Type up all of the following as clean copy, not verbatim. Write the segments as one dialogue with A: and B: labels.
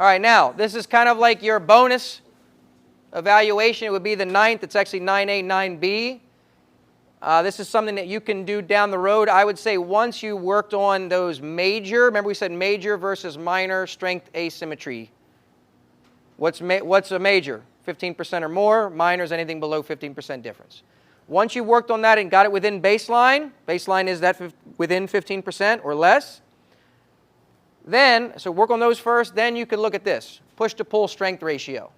A: All right, now, this is kind of like your bonus evaluation. It would be the 9th. It's actually 9A, 9B. This is something that you can do down the road. I would say once you worked on those major, remember we said major versus minor strength asymmetry. What's a major? 15% or more. Minor is anything below 15% difference. Once you worked on that and got it within baseline, baseline is that within 15% or less, then, so work on those first, then you can look at this, push-to-pull strength ratio.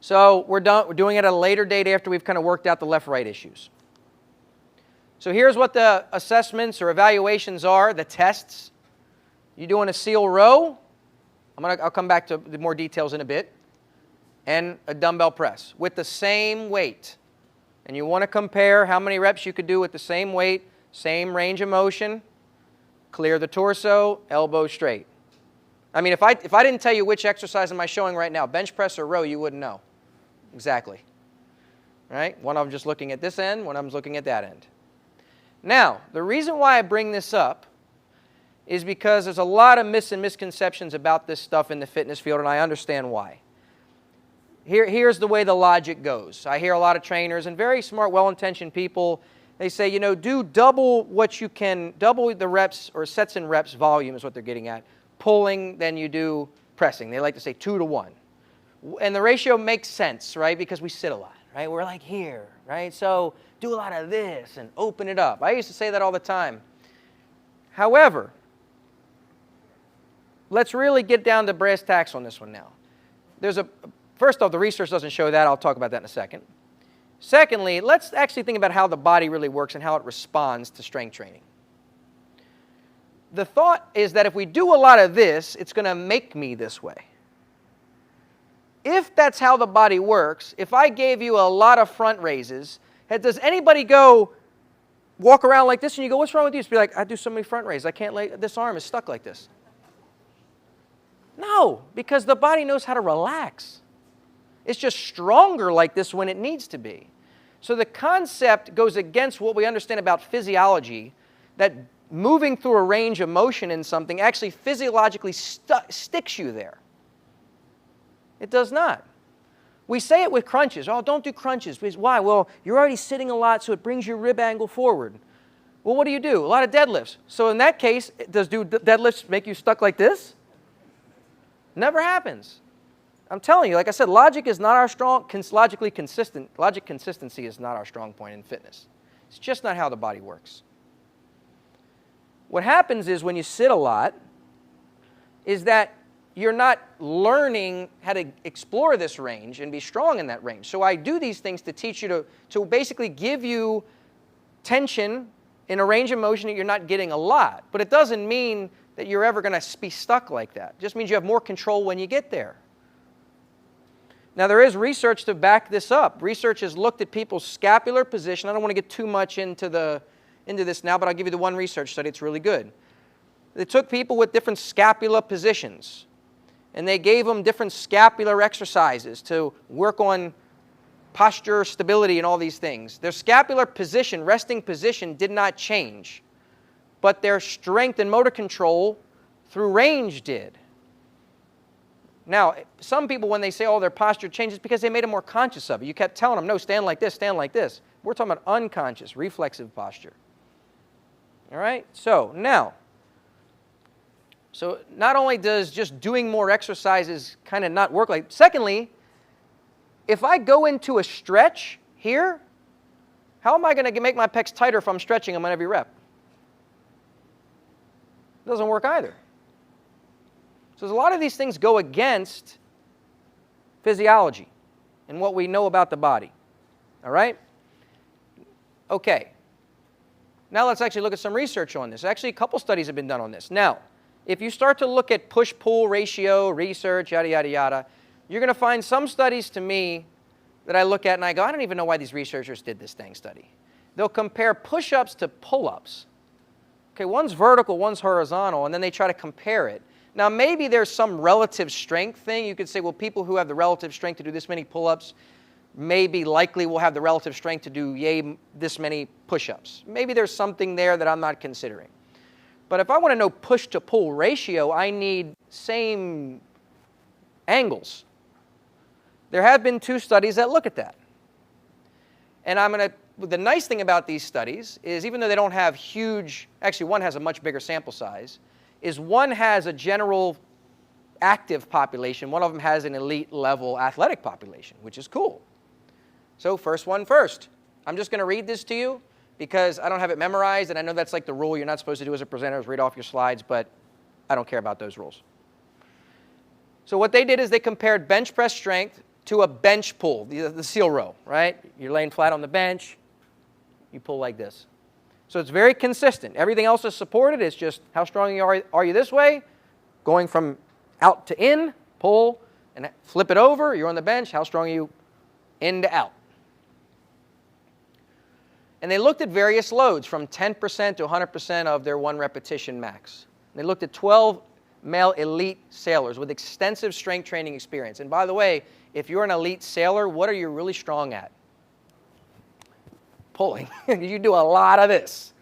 A: So we're doing it at a later date after we've kind of worked out the left-right issues. So here's what the assessments or evaluations are, the tests. You're doing a seal row. I'll come back to the more details in a bit. And a dumbbell press with the same weight. And you want to compare how many reps you could do with the same weight, same range of motion. Clear the torso, elbow straight. I mean, if I didn't tell you which exercise am I showing right now, bench press or row, you wouldn't know. Exactly. Right? One of them just looking at this end, one of them's looking at that end. Now, the reason why I bring this up is because there's a lot of myths and misconceptions about this stuff in the fitness field, and I understand why. Here's the way the logic goes. I hear a lot of trainers and very smart, well-intentioned people, they say, you know, do double what you can, double the reps or sets and reps volume is what they're getting at. Pulling, then you do pressing. They like to say 2 to 1. And the ratio makes sense, right, because we sit a lot, right? We're like here, right? So do a lot of this and open it up. I used to say that all the time. However, let's really get down to brass tacks on this one now. First off, the research doesn't show that. I'll talk about that in a second. Secondly, let's actually think about how the body really works and how it responds to strength training. The thought is that if we do a lot of this, it's going to make me this way. If that's how the body works, if I gave you a lot of front raises, does anybody walk around like this and you go, what's wrong with you? Just be like, I do so many front raises. I can't this arm is stuck like this. No, because the body knows how to relax. It's just stronger like this when it needs to be. So the concept goes against what we understand about physiology, that moving through a range of motion in something actually physiologically sticks you there. It does not. We say it with crunches. Oh, don't do crunches. Why? Well, you're already sitting a lot, so it brings your rib angle forward. Well, what do? A lot of deadlifts. So in that case, do deadlifts make you stuck like this? Never happens. I'm telling you, like I said, logic is not our logic consistency is not our strong point in fitness. It's just not how the body works. What happens is when you sit a lot, is that you're not learning how to explore this range and be strong in that range. So I do these things to teach you to basically give you tension in a range of motion that you're not getting a lot. But it doesn't mean that you're ever going to be stuck like that. It just means you have more control when you get there. Now, there is research to back this up. Research has looked at people's scapular position. I don't want to get too much into this now, but I'll give you the one research study. It's really good. They took people with different scapula positions, and they gave them different scapular exercises to work on posture, stability, and all these things. Their scapular position, resting position, did not change, but their strength and motor control through range did. Now, some people, when they say, oh, their posture changes, because they made them more conscious of it. You kept telling them, no, stand like this, stand like this. We're talking about unconscious, reflexive posture. All right? So not only does just doing more exercises kind of not work like, secondly, if I go into a stretch here, how am I going to make my pecs tighter if I'm stretching them on every rep? It doesn't work either. So a lot of these things go against physiology and what we know about the body. All right? Okay. Now let's actually look at some research on this. Actually, a couple studies have been done on this. Now, if you start to look at push-pull ratio, research, yada, yada, yada, you're going to find some studies to me that I look at and I go, I don't even know why these researchers did this dang study. They'll compare push-ups to pull-ups. Okay, one's vertical, one's horizontal, and then they try to compare it. Now, maybe there's some relative strength thing. You could say, well, people who have the relative strength to do this many pull-ups maybe likely will have the relative strength to do this many push-ups. Maybe there's something there that I'm not considering. But if I want to know push-to-pull ratio, I need same angles. There have been 2 studies that look at that. And the nice thing about these studies is even though they don't have huge, actually one has a much bigger sample size, is one has a general active population, one of them has an elite level athletic population, which is cool. So first one first. I'm just going to read this to you because I don't have it memorized, and I know that's like the rule you're not supposed to do as a presenter is read off your slides, but I don't care about those rules. So what they did is they compared bench press strength to a bench pull, the seal row, right? You're laying flat on the bench, you pull like this. So it's very consistent. Everything else is supported. It's just how strong are you this way, going from out to in, pull, and flip it over. You're on the bench. How strong are you in to out? And they looked at various loads from 10% to 100% of their 1 repetition max. They looked at 12 male elite sailors with extensive strength training experience. And by the way, if you're an elite sailor, what are you really strong at? Pulling. You do a lot of this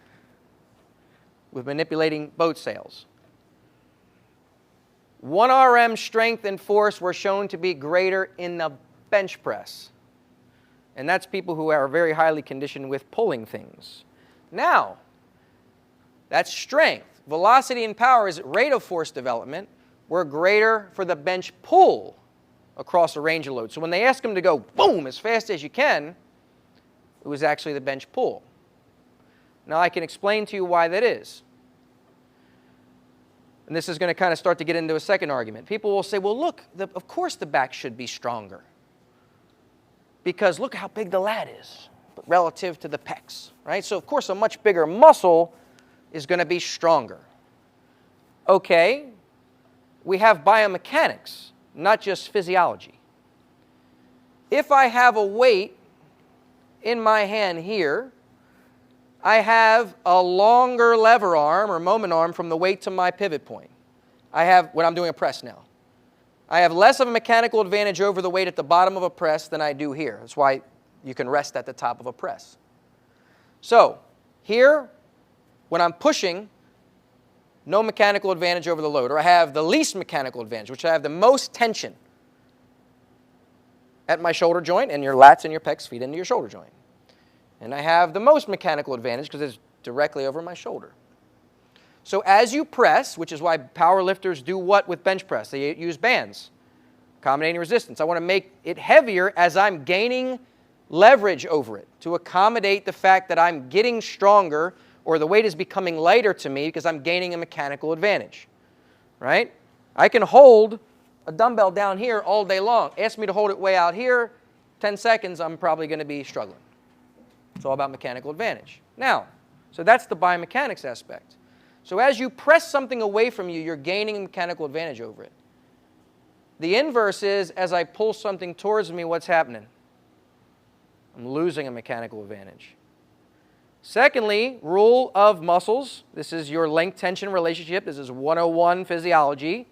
A: with manipulating boat sails. 1 RM strength and force were shown to be greater in the bench press. And that's people who are very highly conditioned with pulling things. Now, that's strength. Velocity and power is rate of force development were greater for the bench pull across a range of loads. So when they asked them to go boom as fast as you can, it was actually the bench pull. Now I can explain to you why that is. And this is going to kind of start to get into a second argument. People will say, well, look, of course the back should be stronger. Because look how big the lat is relative to the pecs, right? So of course a much bigger muscle is going to be stronger. Okay, we have biomechanics, not just physiology. If I have a weight in my hand here, I have a longer lever arm or moment arm from the weight to my pivot point. I have, when I'm doing a press now, I have less of a mechanical advantage over the weight at the bottom of a press than I do here. That's why you can rest at the top of a press. So here, when I'm pushing, no mechanical advantage over the load, or I have the least mechanical advantage, which I have the most tension at my shoulder joint, and your lats and your pecs feed into your shoulder joint. And I have the most mechanical advantage because it's directly over my shoulder. So as you press, which is why power lifters do what with bench press? They use bands, accommodating resistance. I want to make it heavier as I'm gaining leverage over it to accommodate the fact that I'm getting stronger or the weight is becoming lighter to me because I'm gaining a mechanical advantage, right? I can hold a dumbbell down here all day long. Ask me to hold it way out here, 10 seconds, I'm probably going to be struggling. It's all about mechanical advantage. Now, so that's the biomechanics aspect. So as you press something away from you, you're gaining a mechanical advantage over it. The inverse is, as I pull something towards me, what's happening? I'm losing a mechanical advantage. Secondly, rule of muscles. This is your length-tension relationship. This is 101 physiology.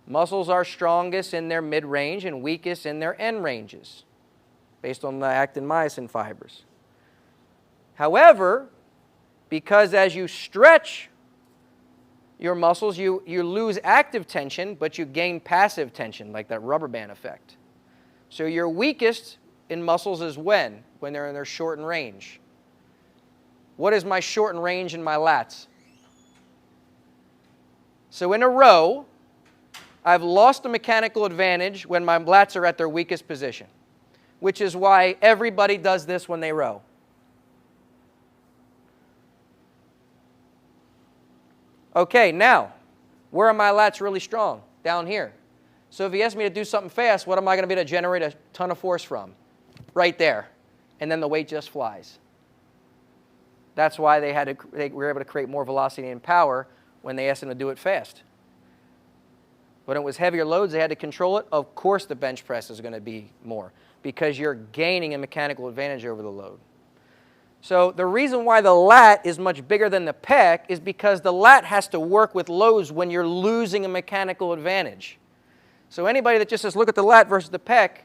A: Muscles are strongest in their mid-range and weakest in their end ranges, based on the actin-myosin fibers. However, because as you stretch your muscles, you lose active tension, but you gain passive tension, like that rubber band effect. So your weakest in muscles is when? When they're in their shortened range. What is my shortened range in my lats? So in a row, I've lost a mechanical advantage when my lats are at their weakest position, which is why everybody does this when they row. Okay, now, where are my lats really strong? Down here. So if you ask me to do something fast, what am I going to be able to generate a ton of force from? Right there. And then the weight just flies. That's why they were able to create more velocity and power when they asked them to do it fast. When it was heavier loads, they had to control it. Of course the bench press is going to be more because you're gaining a mechanical advantage over the load. So the reason why the lat is much bigger than the pec is because the lat has to work with loads when you're losing a mechanical advantage. So anybody that just says, look at the lat versus the pec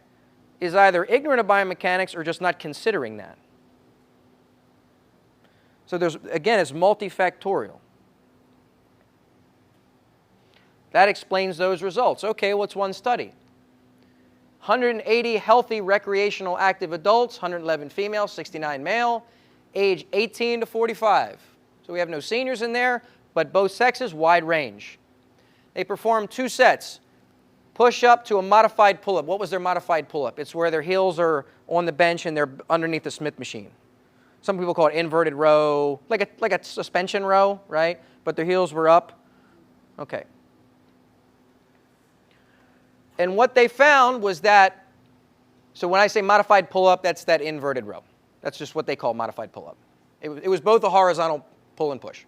A: is either ignorant of biomechanics or just not considering that. So again, it's multifactorial. That explains those results. Okay, what's one study? 180 healthy recreational active adults, 111 female, 69 male, age 18 to 45. So we have no seniors in there, but both sexes, wide range. They performed 2 sets, push-up to a modified pull-up. What was their modified pull-up? It's where their heels are on the bench and they're underneath the Smith machine. Some people call it inverted row, like a suspension row, right? But their heels were up. Okay. And what they found was that, so when I say modified pull-up, that's that inverted row. That's just what they call modified pull-up. It was both a horizontal pull and push.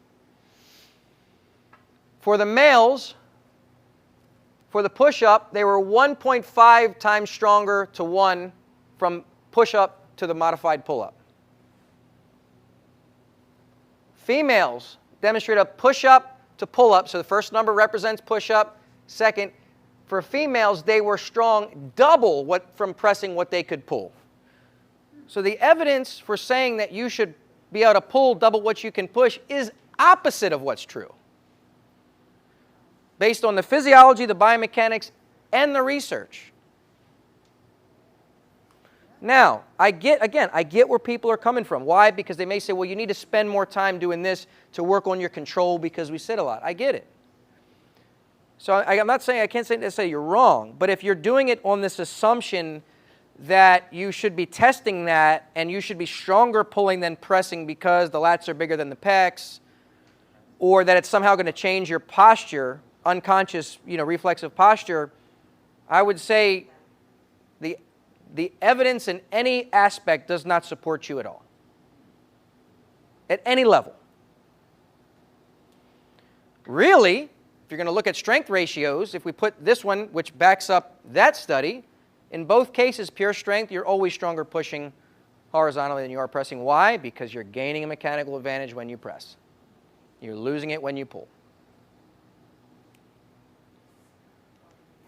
A: For the males, for the push-up, they were 1.5 times stronger to 1 from push-up to the modified pull-up. Females demonstrate a push-up to pull-up, so the first number represents push-up. Second, for females, they were strong double from pressing what they could pull. So the evidence for saying that you should be able to pull double what you can push is opposite of what's true, based on the physiology, the biomechanics, and the research. Now, I get where people are coming from. Why? Because they may say, well, you need to spend more time doing this to work on your control because we sit a lot. I get it. So I'm not saying, I can't say you're wrong, but if you're doing it on this assumption that you should be testing that and you should be stronger pulling than pressing because the lats are bigger than the pecs, or that it's somehow going to change your posture, unconscious, reflexive posture, I would say the evidence in any aspect does not support you at all, at any level. Really, if you're going to look at strength ratios, if we put this one, which backs up that study, in both cases, pure strength, you're always stronger pushing horizontally than you are pressing. Why? Because you're gaining a mechanical advantage when you press. You're losing it when you pull.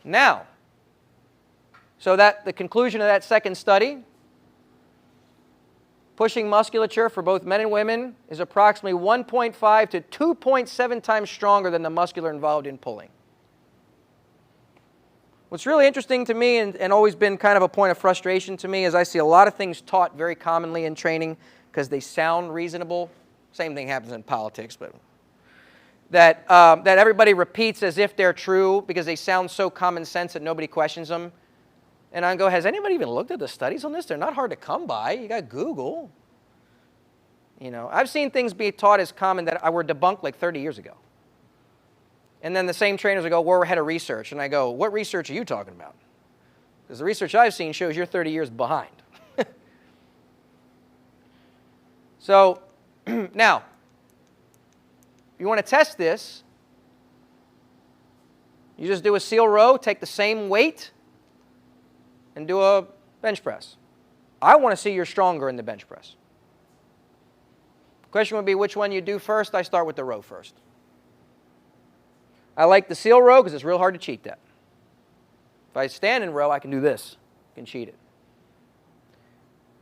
A: Now, so that the conclusion of that second study, pushing musculature for both men and women is approximately 1.5 to 2.7 times stronger than the muscular involved in pulling. What's really interesting to me and always been kind of a point of frustration to me is I see a lot of things taught very commonly in training because they sound reasonable. Same thing happens in politics, but that everybody repeats as if they're true because they sound so common sense that nobody questions them. And I go, has anybody even looked at the studies on this? They're not hard to come by. You got Google. I've seen things be taught as common that were debunked like 30 years ago. And then the same trainers will go, we're ahead of research. And I go, what research are you talking about? Because the research I've seen shows you're 30 years behind. So, now, you want to test this, you just do a seal row, take the same weight, and do a bench press. I want to see you're stronger in the bench press. The question would be which one you do first. I start with the row first. I like the seal row because it's real hard to cheat that. If I stand in row, I can do this. I can cheat it.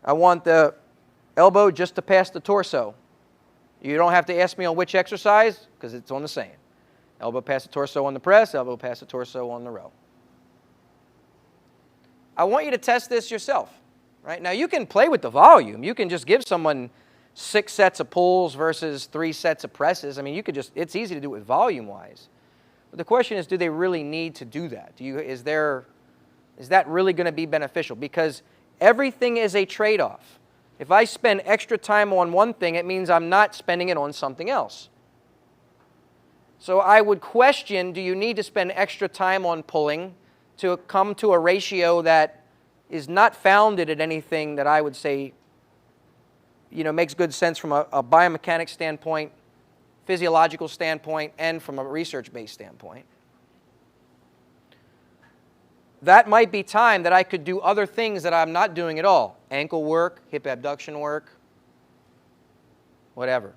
A: I want the elbow just to pass the torso. You don't have to ask me on which exercise because it's on the same. Elbow past the torso on the press, elbow past the torso on the row. I want you to test this yourself. Right? Now, you can play with the volume. You can just give someone 6 sets of pulls versus 3 sets of presses. I mean, it's easy to do it volume-wise. But the question is, do they really need to do that? Is that really going to be beneficial? Because everything is a trade-off. If I spend extra time on one thing, it means I'm not spending it on something else. So I would question, do you need to spend extra time on pulling to come to a ratio that is not founded at anything that I would say makes good sense from a biomechanics standpoint, physiological standpoint, and from a research-based standpoint? That might be time that I could do other things that I'm not doing at all. Ankle work, hip abduction work, whatever.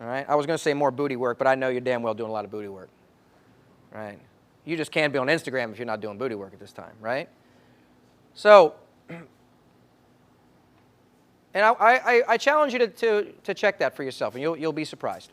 A: All right? I was going to say more booty work, but I know you're damn well doing a lot of booty work. Right? You just can't be on Instagram if you're not doing booty work at this time, right? So, and I challenge you to check that for yourself, and you'll be surprised.